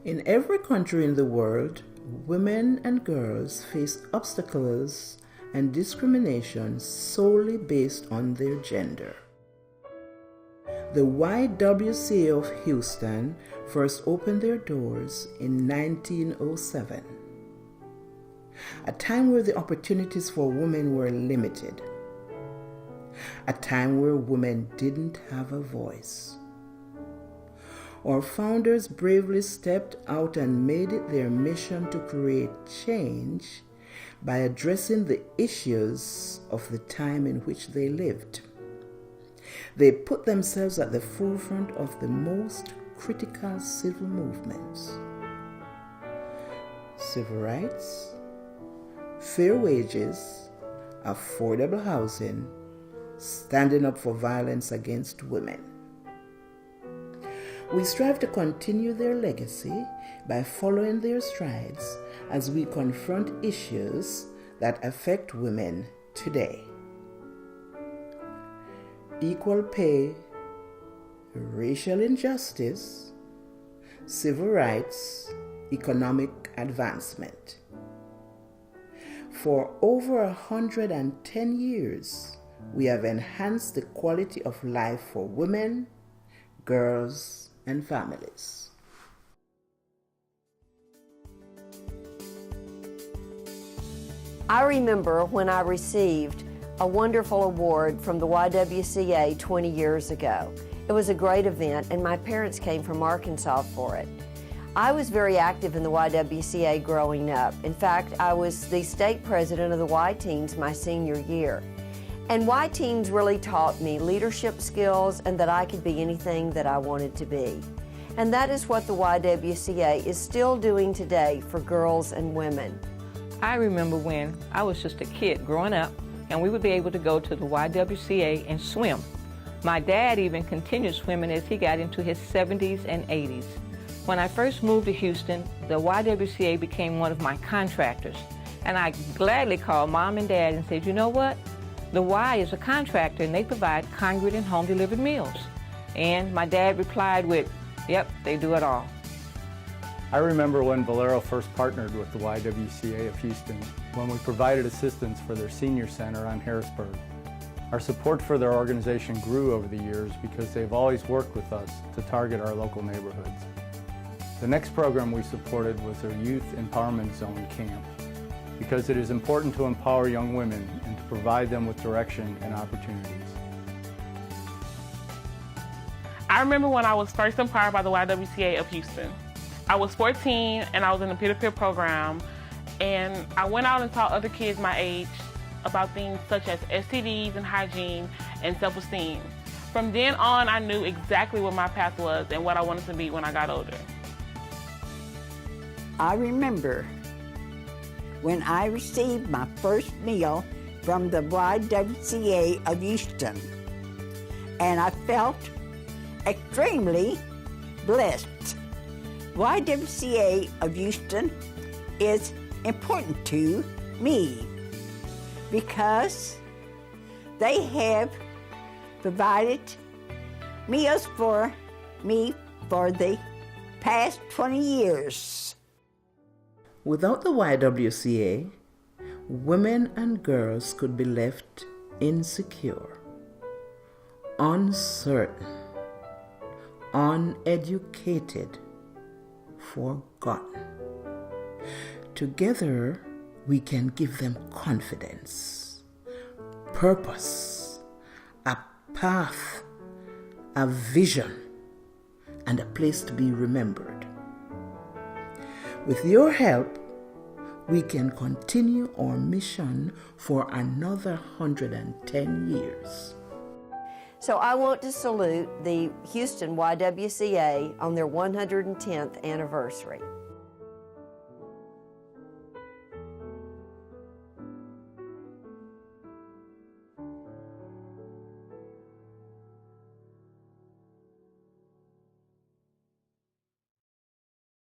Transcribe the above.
In every country in the world, women and girls face obstacles and discrimination solely based on their gender. The YWCA of Houston first opened their doors in 1907, a time where the opportunities for women were limited, a time where women didn't have a voice. Our founders bravely stepped out and made it their mission to create change by addressing the issues of the time in which they lived. They put themselves at the forefront of the most critical civil movements: civil rights, fair wages, affordable housing, standing up for violence against women. We strive to continue their legacy by following their strides as we confront issues that affect women today. Equal pay, racial injustice, civil rights, economic advancement. For over 110 years, we have enhanced the quality of life for women, girls, and families. I remember when I received a wonderful award from the YWCA 20 years ago. It was a great event, and my parents came from Arkansas for it. I was very active in the YWCA growing up. In fact, I was the state president of the Y Teams my senior year. And Y Teams really taught me leadership skills and that I could be anything that I wanted to be. And that is what the YWCA is still doing today for girls and women. I remember when I was just a kid growing up, and we would be able to go to the YWCA and swim. My dad even continued swimming as he got into his 70s and 80s. When I first moved to Houston, the YWCA became one of my contractors. And I gladly called Mom and Dad and said, you know what? The Y is a contractor and they provide congregate and home delivered meals. And my dad replied with, yep, they do it all. I remember when Valero first partnered with the YWCA of Houston when we provided assistance for their senior center on Harrisburg. Our support for their organization grew over the years because they've always worked with us to target our local neighborhoods. The next program we supported was their Youth Empowerment Zone camp, because it is important to empower young women and to provide them with direction and opportunities. I remember when I was first empowered by the YWCA of Houston. I was 14 and I was in a peer-to-peer program, and I went out and taught other kids my age about things such as STDs and hygiene and self-esteem. From then on, I knew exactly what my path was and what I wanted to be when I got older. I remember when I received my first meal from the YWCA of Houston, and I felt extremely blessed. YWCA of Houston is important to me because they have provided meals for me for the past 20 years. Without the YWCA, women and girls could be left insecure, uncertain, uneducated, forgotten. Together, we can give them confidence, purpose, a path, a vision, and a place to be remembered. With your help, we can continue our mission for another 110 years. So I want to salute the Houston YWCA on their 110th anniversary.